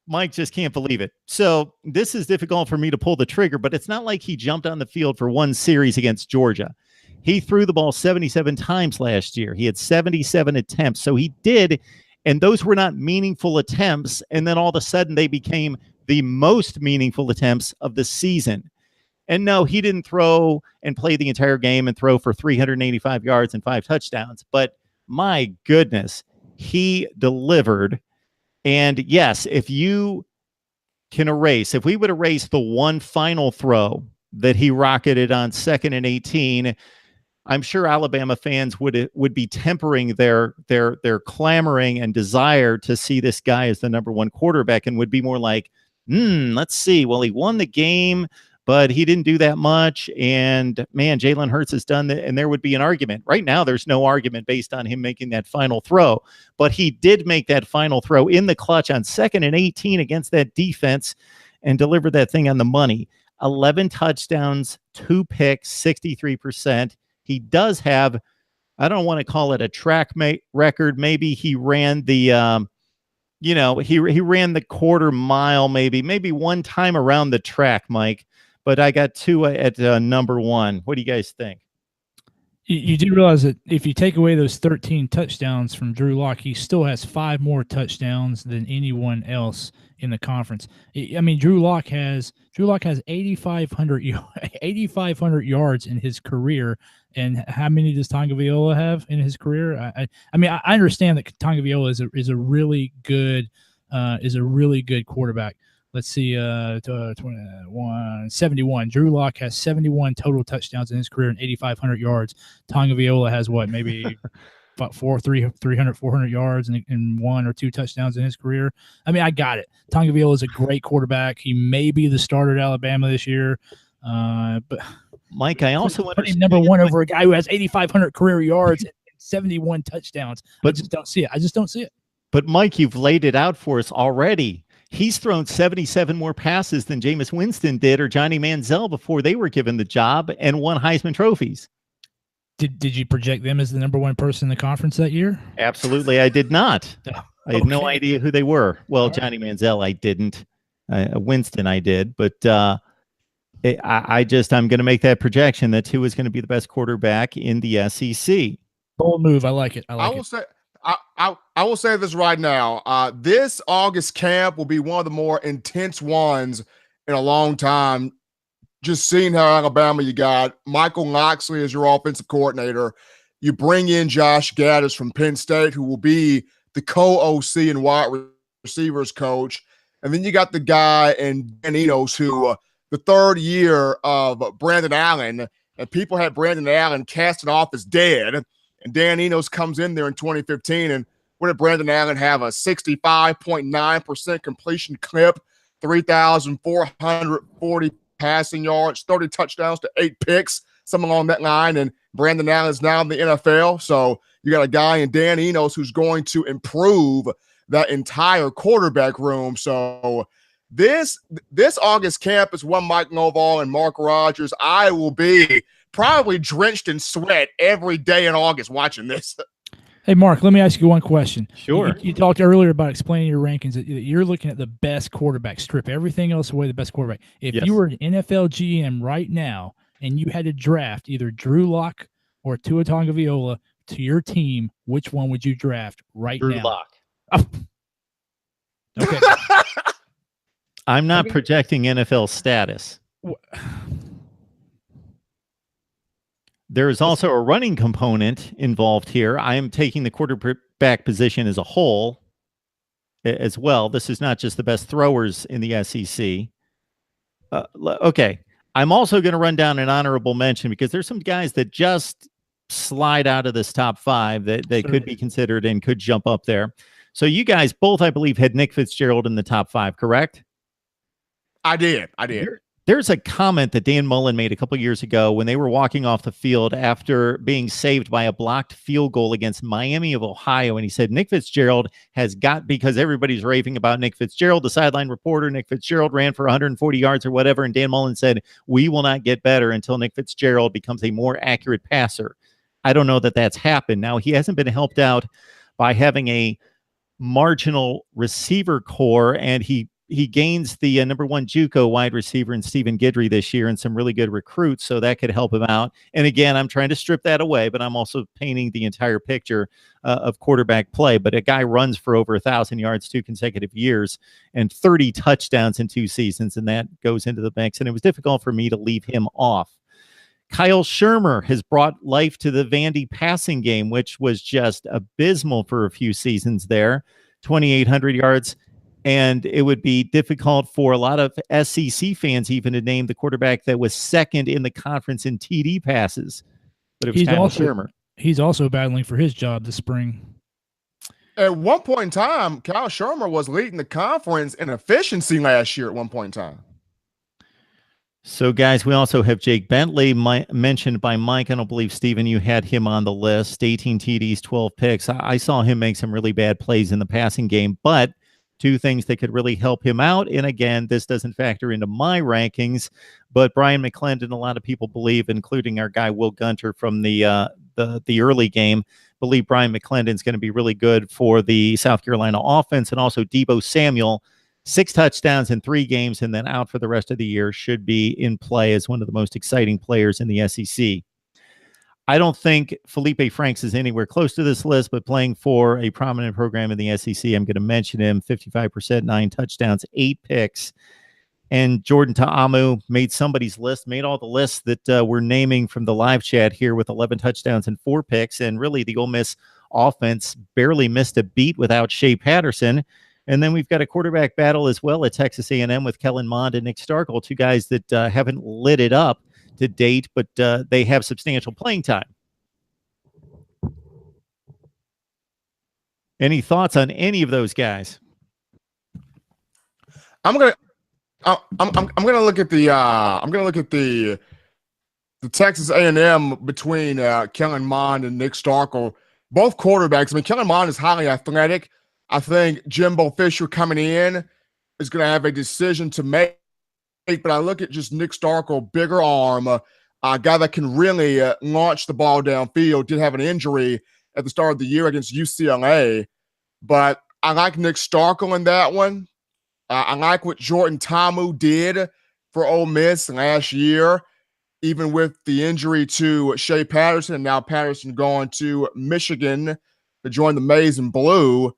Mike just can't believe it. So this is difficult for me to pull the trigger, but it's not like he jumped on the field for one series against Georgia. He threw the ball 77 times last year. He had 77 attempts. So he did, and those were not meaningful attempts. And then all of a sudden they became the most meaningful attempts of the season. And no, he didn't throw and play the entire game and throw for 385 yards and 5 touchdowns. But my goodness, he delivered. And yes, if you can erase, if we would erase the one final throw that he rocketed on 2nd and 18, I'm sure Alabama fans would be tempering their clamoring and desire to see this guy as the number 1 quarterback, and would be more like, let's see. Well, he won the game, but he didn't do that much. And man, Jalen Hurts has done that. And there would be an argument. Right now, there's no argument based on him making that final throw. But he did make that final throw in the clutch on 2nd and 18 against that defense and delivered that thing on the money. 11 touchdowns, 2 picks, 63%. He does have, I don't want to call it a track record. Maybe he ran the, he ran the quarter mile, maybe one time around the track, Mike. But I got 2 at number 1. What do you guys think? You do realize that if you take away those 13 touchdowns from Drew Lock, he still has 5 more touchdowns than anyone else in the conference. I mean, Drew Lock has 8,500 yards in his career. And how many does Tagovailoa have in his career? I mean, I understand that Tagovailoa is a really good quarterback. Let's see, 71. Drew Lock has 71 total touchdowns in his career and 8,500 yards. Tagovailoa has what, maybe about 400 yards and 1 or 2 touchdowns in his career. I mean, I got it. Tagovailoa is a great quarterback. He may be the starter at Alabama this year. But Mike, I also put him number 1 over a guy who has 8,500 career yards and 71 touchdowns. But I just don't see it. But Mike, you've laid it out for us already. He's thrown 77 more passes than Jameis Winston did or Johnny Manziel before they were given the job and won Heisman trophies. Did you project them as the number 1 person in the conference that year? Absolutely, I did not. I had no Okay. idea who they were. Well, Johnny Manziel, I didn't. Winston, I did. But I'm going to make that projection that who is going to be the best quarterback in the SEC. Bold move. I like it. I will say this right now. This August camp will be one of the more intense ones in a long time. Just seeing how Alabama, you got Michael Locksley as your offensive coordinator. You bring in Josh Gaddis from Penn State, who will be the co-OC and wide receivers coach. And then you got the guy in Dan Enos, who the 3rd year of Brandon Allen, and people had Brandon Allen casted off as dead. And Dan Enos comes in there in 2015, and what did Brandon Allen have? A 65.9% completion clip, 3,440 passing yards, 30 touchdowns to 8 picks, something along that line. And Brandon Allen is now in the NFL. So you got a guy in Dan Enos who's going to improve that entire quarterback room. So this August camp is one Mike Novall and Mark Rogers. I will be probably drenched in sweat every day in August watching this. Hey, Mark, let me ask you one question. Sure. You talked earlier about explaining your rankings. That you're looking at the best quarterback. Strip everything else away, the best quarterback. If you were an NFL GM right now and you had to draft either Drew Lock or Tua Tagovailoa to your team, which one would you draft right now? Drew Lock. Oh. Okay. I'm not projecting NFL status. There is also a running component involved here. I am taking the quarterback position as a whole as well. This is not just the best throwers in the SEC. Okay. I'm also going to run down an honorable mention because there's some guys that just slide out of this top 5 that they could be considered and could jump up there. So you guys both, I believe, had Nick Fitzgerald in the top 5, correct? I did. There's a comment that Dan Mullen made a couple years ago when they were walking off the field after being saved by a blocked field goal against Miami of Ohio. And he said, Nick Fitzgerald has got, because everybody's raving about Nick Fitzgerald, the sideline reporter, Nick Fitzgerald ran for 140 yards or whatever. And Dan Mullen said, we will not get better until Nick Fitzgerald becomes a more accurate passer. I don't know that that's happened. Now, he hasn't been helped out by having a marginal receiver core, and he gains the number 1 JUCO wide receiver in Stephen Guidry this year and some really good recruits, so that could help him out. And again, I'm trying to strip that away, but I'm also painting the entire picture of quarterback play. But a guy runs for over 1,000 yards 2 consecutive years and 30 touchdowns in 2 seasons, and that goes into the mix. And it was difficult for me to leave him off. Kyle Shermer has brought life to the Vandy passing game, which was just abysmal for a few seasons there. 2,800 yards. And it would be difficult for a lot of SEC fans even to name the quarterback that was second in the conference in TD passes. But it was Kyle Shermer. He's also battling for his job this spring. At one point in time, Kyle Shermer was leading the conference in efficiency last year at one point in time. So, guys, we also have Jake Bentley mentioned by Mike. I don't believe, Stephen, you had him on the list. 18 TDs, 12 picks. I saw him make some really bad plays in the passing game, but 2 things that could really help him out. And again, this doesn't factor into my rankings, but Brian McClendon, a lot of people believe, including our guy Will Gunter from the early game, believe Brian McClendon's going to be really good for the South Carolina offense. And also Deebo Samuel, 6 touchdowns in 3 games and then out for the rest of the year, should be in play as one of the most exciting players in the SEC. I don't think Felipe Franks is anywhere close to this list, but playing for a prominent program in the SEC, I'm going to mention him. 55%, 9 touchdowns, 8 picks. And Jordan Ta'amu made somebody's list, made all the lists that we're naming from the live chat here with 11 touchdowns and 4 picks. And really, the Ole Miss offense barely missed a beat without Shea Patterson. And then we've got a quarterback battle as well at Texas A&M with Kellen Mond and Nick Starkel, 2 guys that haven't lit it up to date, but they have substantial playing time. Any thoughts on any of those guys? I'm gonna look at the Texas A&M between Kellen Mond and Nick Starkel, both quarterbacks. I mean, Kellen Mond is highly athletic. I think Jimbo Fisher coming in is going to have a decision to make. But I look at just Nick Starkel, bigger arm, a guy that can really launch the ball downfield. Did have an injury at the start of the year against UCLA, but I like Nick Starkel in that one. I like what Jordan Ta'amu did for Ole Miss last year, even with the injury to Shea Patterson. And now Patterson going to Michigan to join the Maize and Blue.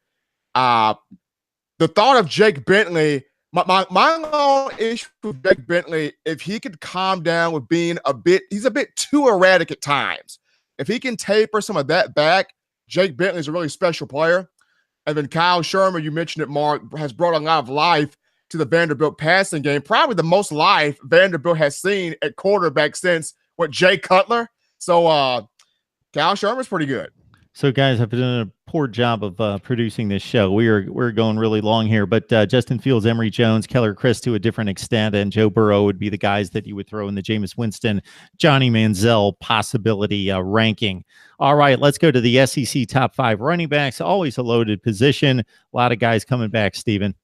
The thought of Jake Bentley, my long issue with Jake Bentley, if he could calm down with being he's a bit too erratic at times. If he can taper some of that back, Jake Bentley is a really special player. And then Kyle Shermer, you mentioned it, Mark, has brought a lot of life to the Vanderbilt passing game. Probably the most life Vanderbilt has seen at quarterback since Jay Cutler. So Kyle Shermer's pretty good. So, guys, I've done a poor job of producing this show. We're going really long here, but Justin Fields, Emory Jones, Keller Chris to a different extent, and Joe Burrow would be the guys that you would throw in the Jameis Winston, Johnny Manziel possibility ranking. All right, let's go to the SEC top 5 running backs. Always a loaded position. A lot of guys coming back, Stephen.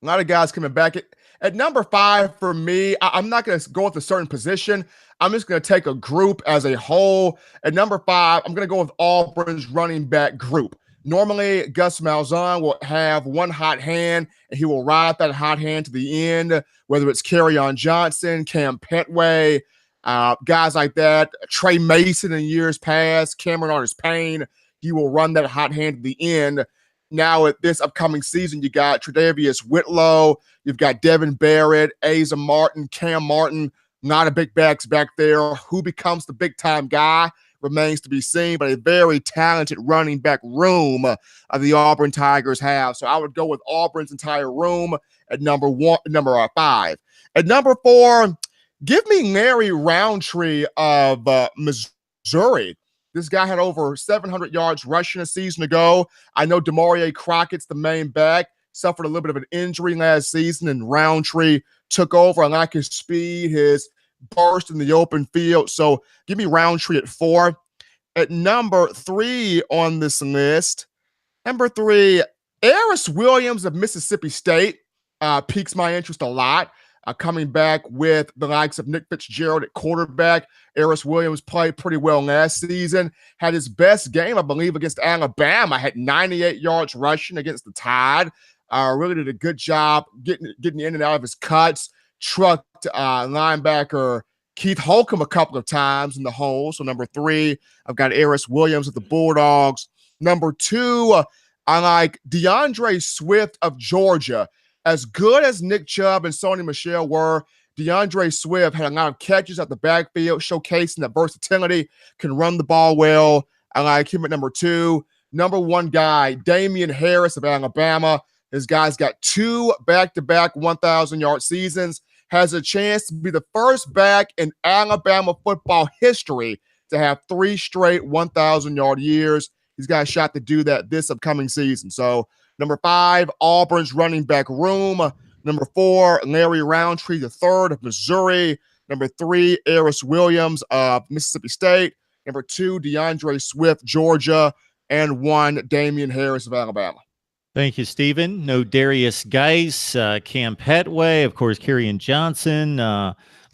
A lot of guys coming back. At number 5 for me, I'm not going to go with a certain position. I'm just going to take a group as a whole. At number 5, I'm going to go with Auburn's running back group. Normally, Gus Malzahn will have one hot hand, and he will ride that hot hand to the end, whether it's Kerryon Johnson, Cam Petway, guys like that, Trey Mason in years past, Cameron Artis-Payne. He will run that hot hand to the end. Now, at this upcoming season, you got Tre'Davious Whitlow, you've got Devin Barrett, Asa Martin, Cam Martin, A lot of big backs back there. Who becomes the big-time guy remains to be seen, but a very talented running back room the Auburn Tigers have. So I would go with Auburn's entire room at number 5. At number 4, give me Larry Roundtree of Missouri. This guy had over 700 yards rushing a season ago. I know Demarie Crockett's the main back, suffered a little bit of an injury last season, and Roundtree took over. I like his speed, his burst in the open field. So give me Roundtree at 4. At number 3 on this list, Aris Williams of Mississippi State piques my interest a lot. Coming back with the likes of Nick Fitzgerald at quarterback. Aris Williams played pretty well last season. Had his best game, I believe, against Alabama. Had 98 yards rushing against the Tide. Really did a good job getting in and out of his cuts. Trucked linebacker Keith Holcomb a couple of times in the hole. So number 3, I've got Aris Williams of the Bulldogs. Number 2, I like DeAndre Swift of Georgia. As good as Nick Chubb and Sony Michel were, DeAndre Swift had a lot of catches at the backfield, showcasing that versatility, can run the ball well. I like him at number 2. Number 1 guy, Damian Harris of Alabama. This guy's got 2 back-to-back 1,000-yard seasons, has a chance to be the first back in Alabama football history to have 3 straight 1,000-yard years. He's got a shot to do that this upcoming season. So number 5, Auburn's running back room. Number 4, Larry Roundtree III of Missouri. Number 3, Aris Williams of Mississippi State. Number 2, DeAndre Swift, Georgia. And 1, Damian Harris of Alabama. Thank you, Stephen. No Darius Geis, Cam Petway, of course, Kerryon Johnson,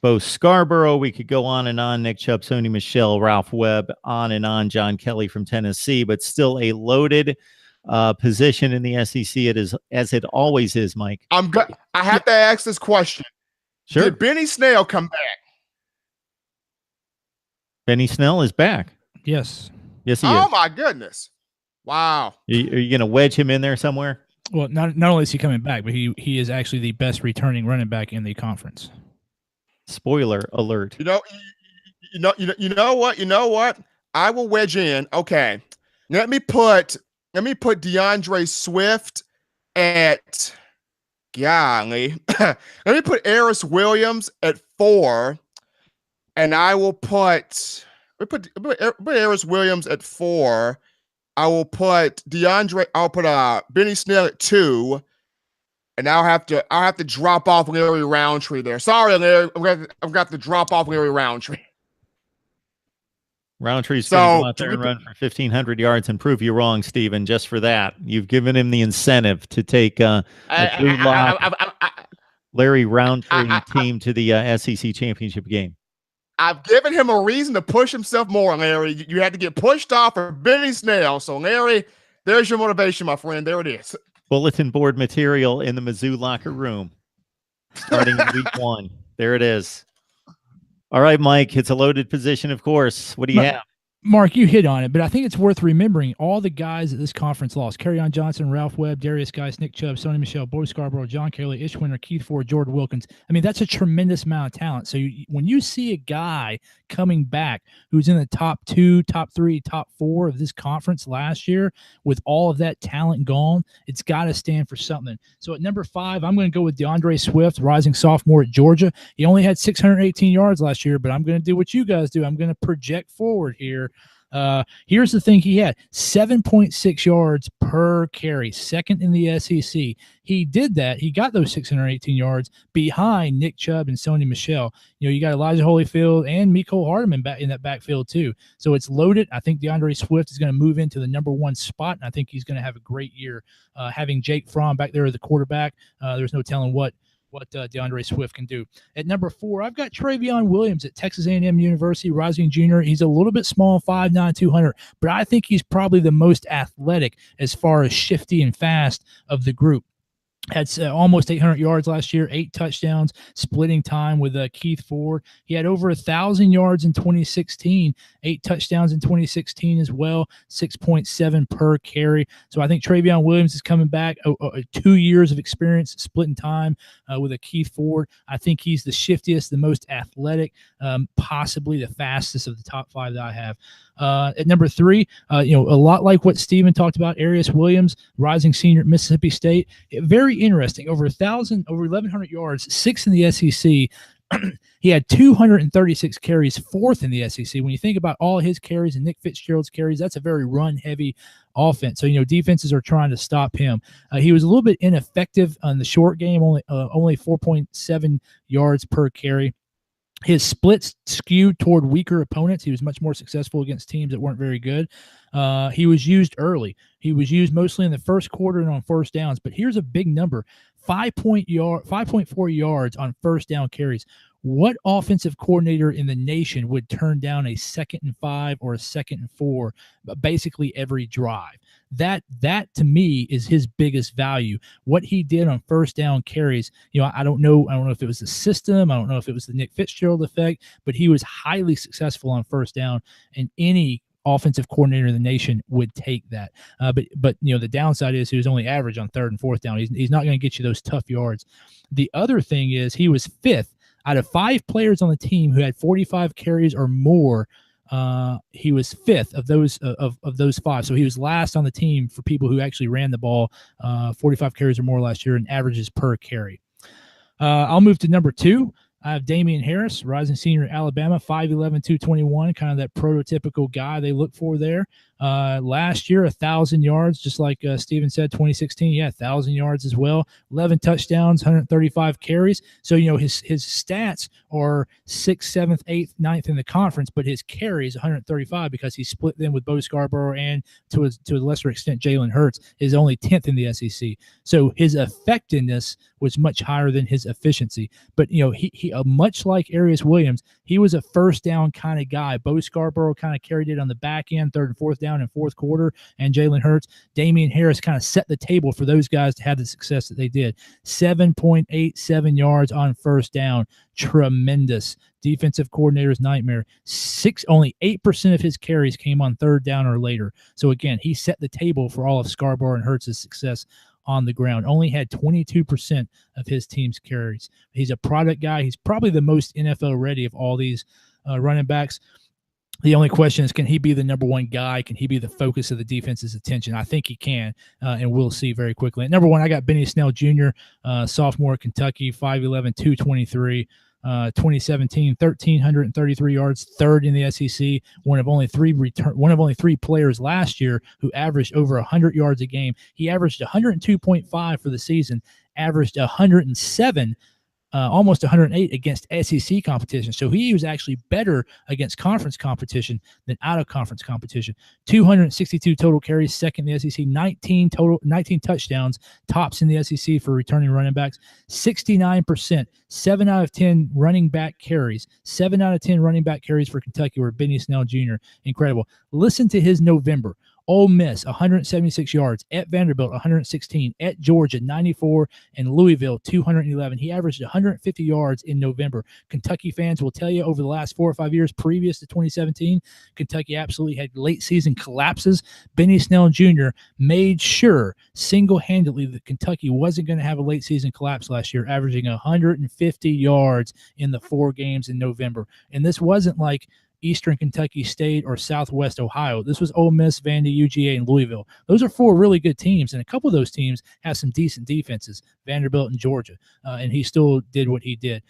Bo Scarborough. We could go on and on. Nick Chubb, Sony Michel, Ralph Webb, on and on. John Kelly from Tennessee, but still a loaded position in the SEC. It is, as it always is, Mike. I have to ask this question. Sure. Did Benny Snell come back? Benny Snell is back. Yes. Yes, he is. Oh, my goodness. Wow. Are you going to wedge him in there somewhere? Well, not only is he coming back, but he is actually the best returning running back in the conference. Spoiler alert. You know what? I will wedge in. Okay. Let me put DeAndre Swift at golly. Let me put Aris Williams at 4. And I will put Aris Williams at 4. I'll put Benny Snell at 2, and I'll have to drop off Larry Roundtree there. Sorry, Larry, I've got to drop off Larry Roundtree. Roundtree's going to go out there and run for 1,500 yards and prove you wrong, Stephen. Just for that, you've given him the incentive to take a Larry Roundtree team to the SEC championship game. I've given him a reason to push himself more, Larry. You had to get pushed off for Benny Snell. So, Larry, there's your motivation, my friend. There it is. Bulletin board material in the Mizzou locker room starting in week 1. There it is. All right, Mike, it's a loaded position, of course. What do you have? Mark, you hit on it, but I think it's worth remembering all the guys that this conference lost. Kerryon Johnson, Ralph Webb, Darius Geis, Nick Chubb, Sony Michel, Bo Scarborough, John Kelly, Ish Winter, Keith Ford, Jordan Wilkins. I mean, that's a tremendous amount of talent. So when you see a guy coming back who's in the top 2, top 3, top 4 of this conference last year with all of that talent gone, it's got to stand for something. So at number 5, I'm going to go with DeAndre Swift, rising sophomore at Georgia. He only had 618 yards last year, but I'm going to do what you guys do. I'm going to project forward here. Here's the thing. He had 7.6 yards per carry, second in the SEC. He did that. He got those 618 yards behind Nick Chubb and Sony Michel. You know, you got Elijah Holyfield and Mecole Hardman back in that backfield too. So it's loaded. I think DeAndre Swift is going to move into the number 1 spot, and I think he's going to have a great year. Having Jake Fromm back there as the quarterback, there's no telling what DeAndre Swift can do. At number 4, I've got Travion Williams at Texas A&M University, rising junior. He's a little bit small, 5'9", 200, but I think he's probably the most athletic as far as shifty and fast of the group. had almost 800 yards last year, 8 touchdowns, splitting time with Keith Ford. He had over 1,000 yards in 2016, 8 touchdowns in 2016 as well, 6.7 per carry. So I think Travion Williams is coming back, 2 years of experience splitting time with a Keith Ford. I think he's the shiftiest, the most athletic, possibly the fastest of the top 5 that I have. At number 3, a lot like what Steven talked about, Arius Williams, rising senior at Mississippi State. Very interesting. Over 1,100 yards, 6th in the SEC. He had 236 carries, 4th in the SEC. When you think about all his carries and Nick Fitzgerald's carries, that's a very run-heavy offense. So, defenses are trying to stop him. He was a little bit ineffective on the short game, only 4.7 yards per carry. His splits skewed toward weaker opponents. He was much more successful against teams that weren't very good. He was used early. He was used mostly in the first quarter and on first downs. But here's a big number, 5.4 yards on first down carries. What offensive coordinator in the nation would turn down a 2nd and 5 or a 2nd and 4, basically every drive? That to me is his biggest value. What he did on first down carries, I don't know if it was the system, I don't know if it was the Nick Fitzgerald effect, but he was highly successful on first down, and any offensive coordinator in the nation would take that. But the downside is he was only average on 3rd and 4th down. He's not going to get you those tough yards. The other thing is he was 5th out of 5 players on the team who had 45 carries or more. He was 5th of those 5. So he was last on the team for people who actually ran the ball 45 carries or more last year and averages per carry. I'll move to number 2. I have Damian Harris, rising senior at Alabama, 5'11", 221, kind of that prototypical guy they look for there. Last year, 1,000 yards, just like Steven said, 2016, 1,000 yards as well, 11 touchdowns, 135 carries. So, his stats are 6th, 7th, 8th, 9th in the conference, but his carries 135 because he split them with Bo Scarborough and to a lesser extent Jalen Hurts is only 10th in the SEC. So his effectiveness was much higher than his efficiency. But, he much like Arius Williams, he was a first down kind of guy. Bo Scarborough kind of carried it on the back end, 3rd and 4th down and 4th quarter, and Jalen Hurts. Damian Harris kind of set the table for those guys to have the success that they did. 7.87 yards on first down. Tremendous. Defensive coordinator's nightmare. Only 8% of his carries came on 3rd down or later. So again, he set the table for all of Scarborough and Hurts' success on the ground. Only had 22% of his team's carries. He's a product guy. He's probably the most NFL ready of all these running backs. The only question is, can he be the number 1 guy? Can he be the focus of the defense's attention? I think he can, and we'll see very quickly. At number 1, I got Benny Snell Jr., sophomore at Kentucky, 5'11", 223. 2017, 1,333 yards, 3rd in the SEC. One of only 3 players last year who averaged over 100 yards a game. He averaged 102.5 for the season, averaged 107. Almost 108 against SEC competition. So he was actually better against conference competition than out of conference competition. 262 total carries, 2nd in the SEC, 19 touchdowns, tops in the SEC for returning running backs, 69%, 7 out of 10 running back carries. 7 out of 10 running back carries for Kentucky were Benny Snell Jr. Incredible. Listen to his November. Ole Miss, 176 yards. At Vanderbilt, 116. At Georgia, 94. And Louisville, 211. He averaged 150 yards in November. Kentucky fans will tell you over the last 4 or 5 years previous to 2017, Kentucky absolutely had late season collapses. Benny Snell Jr. made sure single-handedly that Kentucky wasn't going to have a late season collapse last year, averaging 150 yards in the 4 games in November. And this wasn't like Eastern Kentucky State or Southwest Ohio. This was Ole Miss, Vandy, UGA, and Louisville. Those are 4 really good teams, and a couple of those teams have some decent defenses, Vanderbilt and Georgia, and he still did what he did.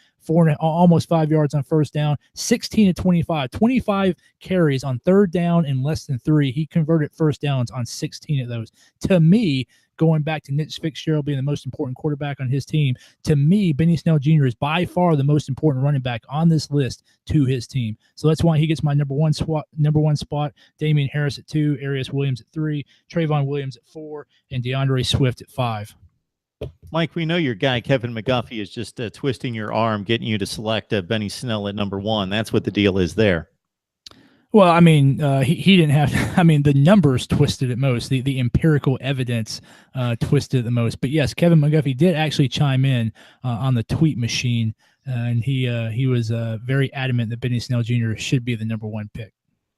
Almost 5 yards on first down, 16 to 25 carries on 3rd down and less than 3. He converted first downs on 16 of those. To me, going back to Nick Fitzgerald being the most important quarterback on his team, to me, Benny Snell Jr. is by far the most important running back on this list to his team. So that's why he gets my number one spot. Damian Harris at 2, Arius Williams at 3, Trayvon Williams at 4, and DeAndre Swift at 5. Mike, we know your guy, Kevin McGuffey, is just twisting your arm, getting you to select Benny Snell at number 1. That's what the deal is there. Well, I mean, he didn't have. I mean, the numbers twisted it most. The empirical evidence twisted it the most. But yes, Kevin McGuffey did actually chime in on the tweet machine, and he was very adamant that Benny Snell Jr. should be the number 1 pick.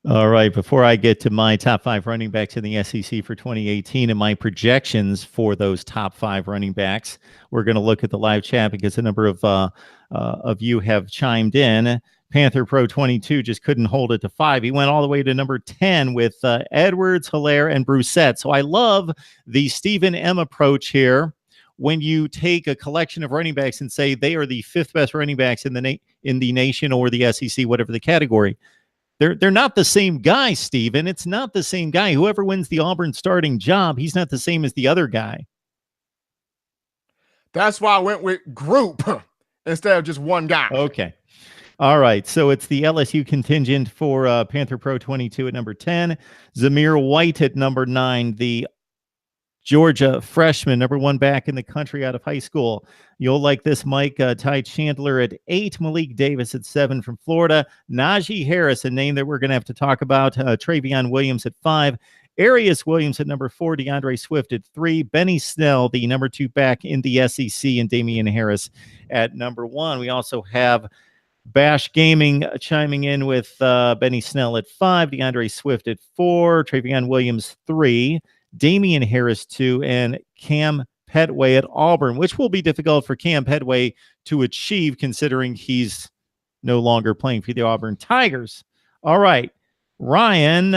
All right. Before I get to my top 5 running backs in the SEC for 2018 and my projections for those top 5 running backs, we're going to look at the live chat because a number of you have chimed in. Panther Pro 22 just couldn't hold it to 5. He went all the way to number 10 with Edwards, Hilaire, and Brissett. So I love the Stephen M approach here. When you take a collection of running backs and say they are the 5th best running backs in the nation or the SEC, whatever the category, they're not the same guy, Stephen. It's not the same guy. Whoever wins the Auburn starting job, he's not the same as the other guy. That's why I went with group instead of just one guy. Okay. All right. So it's the LSU contingent for Panther Pro 22 at number 10. Zamir White at number 9. The Georgia freshman, number 1 back in the country out of high school. You'll like this, Mike. Ty Chandler at 8, Malik Davis at 7 from Florida. Najee Harris, a name that we're going to have to talk about. Travion Williams at 5. Arius Williams at number 4. DeAndre Swift at 3. Benny Snell, the number 2 back in the SEC, and Damian Harris at number 1. We also have Bash Gaming chiming in with Benny Snell at 5. DeAndre Swift at 4. Travion Williams 3. Damian Harris 2, and Cam Petway at Auburn, which will be difficult for Cam Petway to achieve considering he's no longer playing for the Auburn Tigers. All right. Ryan,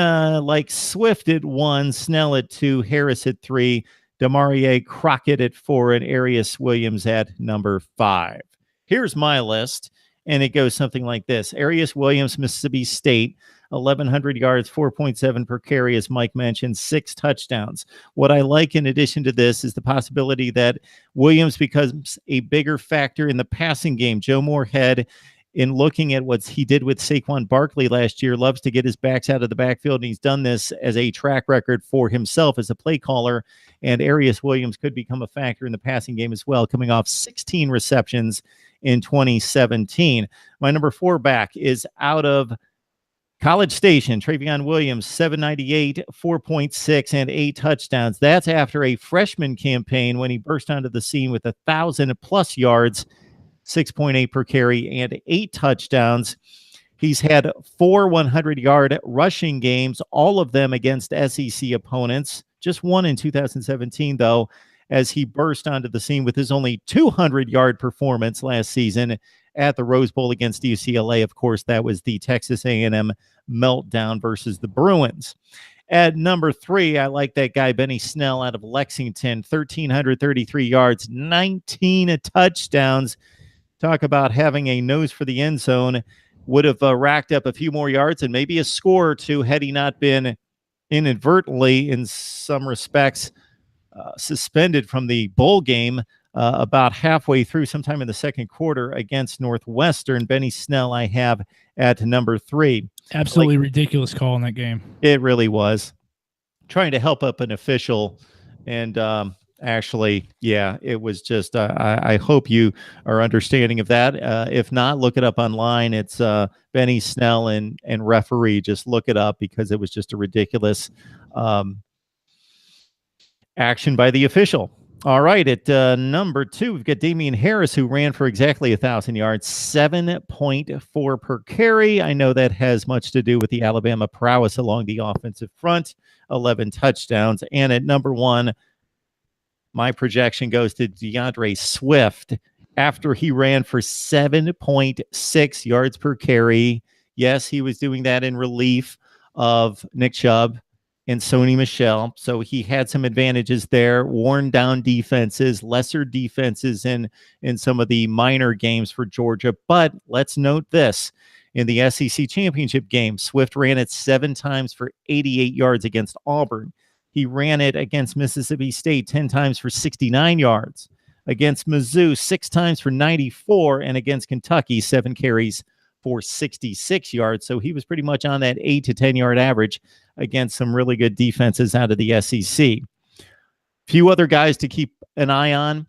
like Swift at 1, Snell at 2, Harris at 3, Demarie Crockett at 4, and Arius Williams at number 5. Here's my list, and it goes something like this. Arius Williams, Mississippi State, 1,100 yards, 4.7 per carry, as Mike mentioned, 6 touchdowns. What I like in addition to this is the possibility that Williams becomes a bigger factor in the passing game. Joe Moorhead, in looking at what he did with Saquon Barkley last year, loves to get his backs out of the backfield, and he's done this as a track record for himself as a play caller, and Arius Williams could become a factor in the passing game as well, coming off 16 receptions in 2017. My number 4 back is out of College Station, Travion Williams, 798, 4.6, and 8 touchdowns. That's after a freshman campaign when he burst onto the scene with 1,000+ yards, 6.8 per carry, and 8 touchdowns. He's had 4 100-yard rushing games, all of them against SEC opponents. Just one in 2017, though, as he burst onto the scene with his only 200-yard performance last season at the Rose Bowl against UCLA. Of course, that was the Texas A&M meltdown versus the Bruins. At number 3, I like that guy, Benny Snell out of Lexington, 1,333 yards, 19 touchdowns. Talk about having a nose for the end zone. Would have racked up a few more yards and maybe a score or two had he not been inadvertently, in some respects, suspended from the bowl game about halfway through, sometime in the second quarter against Northwestern. Benny Snell I have at number 3. Absolutely ridiculous call in that game. It really was. Trying to help up an official, and actually, yeah, it was just, I hope you are understanding of that. If not, look it up online. It's Benny Snell and referee. Just look it up because it was just a ridiculous action by the official. All right, at number 2, we've got Damian Harris, who ran for exactly 1,000 yards, 7.4 per carry. I know that has much to do with the Alabama prowess along the offensive front, 11 touchdowns. And at number 1, my projection goes to DeAndre Swift after he ran for 7.6 yards per carry. Yes, he was doing that in relief of Nick Chubb and Sony Michel. So he had some advantages there, worn down defenses, lesser defenses in some of the minor games for Georgia. But let's note this. In the SEC championship game, Swift ran it 7 times for 88 yards against Auburn. He ran it against Mississippi State 10 times for 69 yards. Against Mizzou, 6 times for 94. And against Kentucky, 7 carries for 66 yards. So he was pretty much on that 8 to 10 yard average against some really good defenses out of the SEC. Few other guys to keep an eye on.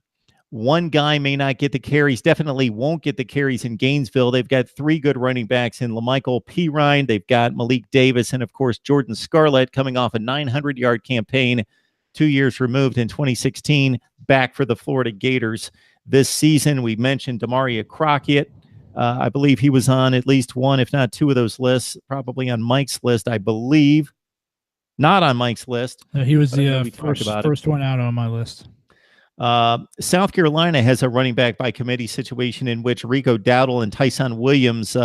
one guy may not get the carries, definitely won't get the carries in Gainesville. They've got three good running backs in LaMichael Pirine. They've got Malik Davis and, of course, Jordan Scarlett coming off a 900-yard campaign 2 years removed in 2016, back for the Florida Gators this season. We mentioned Demaria Crockett. I believe he was on at least one, if not two of those lists, probably on Mike's list, I believe. Not on Mike's list. He was the first one out on my list. South Carolina has a running back by committee situation in which Rico Dowdle and Tyson Williams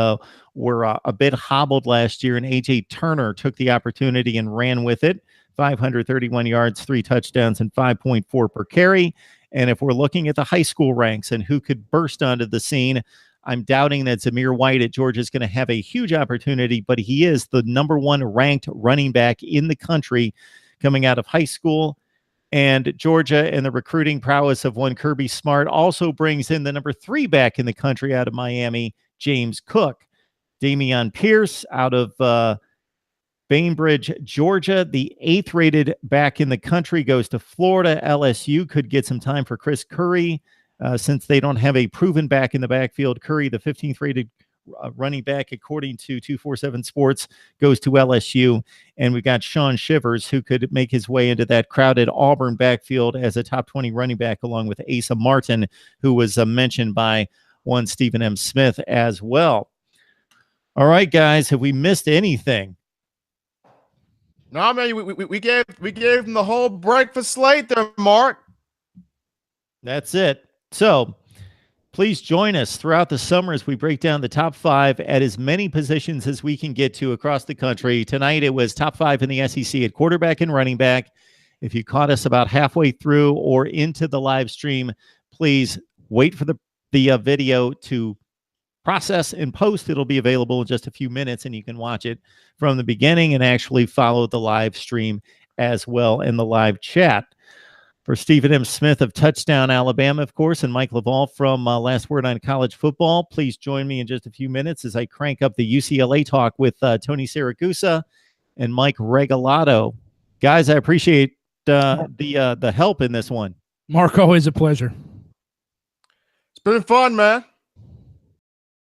were a bit hobbled last year, and A.J. Turner took the opportunity and ran with it. 531 yards, 3 touchdowns, and 5.4 per carry. And if we're looking at the high school ranks and who could burst onto the scene, I'm doubting that Zamir White at Georgia is going to have a huge opportunity, but he is the #1 ranked running back in the country coming out of high school. And Georgia and the recruiting prowess of one Kirby Smart also brings in the #3 back in the country out of Miami, James Cook. Damian Pierce out of Bainbridge, Georgia, the 8th rated back in the country, goes to Florida. LSU could get some time for Chris Curry since they don't have a proven back in the backfield. Curry, the 15th rated running back, according to 247 Sports, goes to LSU. And we've got Sean Shivers, who could make his way into that crowded Auburn backfield as a top 20 running back, along with Asa Martin, who was mentioned by one Stephen M. Smith as well. All right, guys, have we missed anything? No, man, we gave them the whole breakfast slate there, Mark. That's it. So please join us throughout the summer as we break down the top 5 at as many positions as we can get to across the country. Tonight it was top 5 in the SEC at quarterback and running back. If you caught us about halfway through or into the live stream, please wait for the video to process and post. It'll be available in just a few minutes, and you can watch it from the beginning and actually follow the live stream as well in the live chat. For Stephen M. Smith of Touchdown Alabama, of course, and Mike LaValle from Last Word on College Football, please join me in just a few minutes as I crank up the UCLA talk with Tony Siragusa and Mike Regalado. Guys, I appreciate the help in this one. Mark, always a pleasure. It's been fun, man.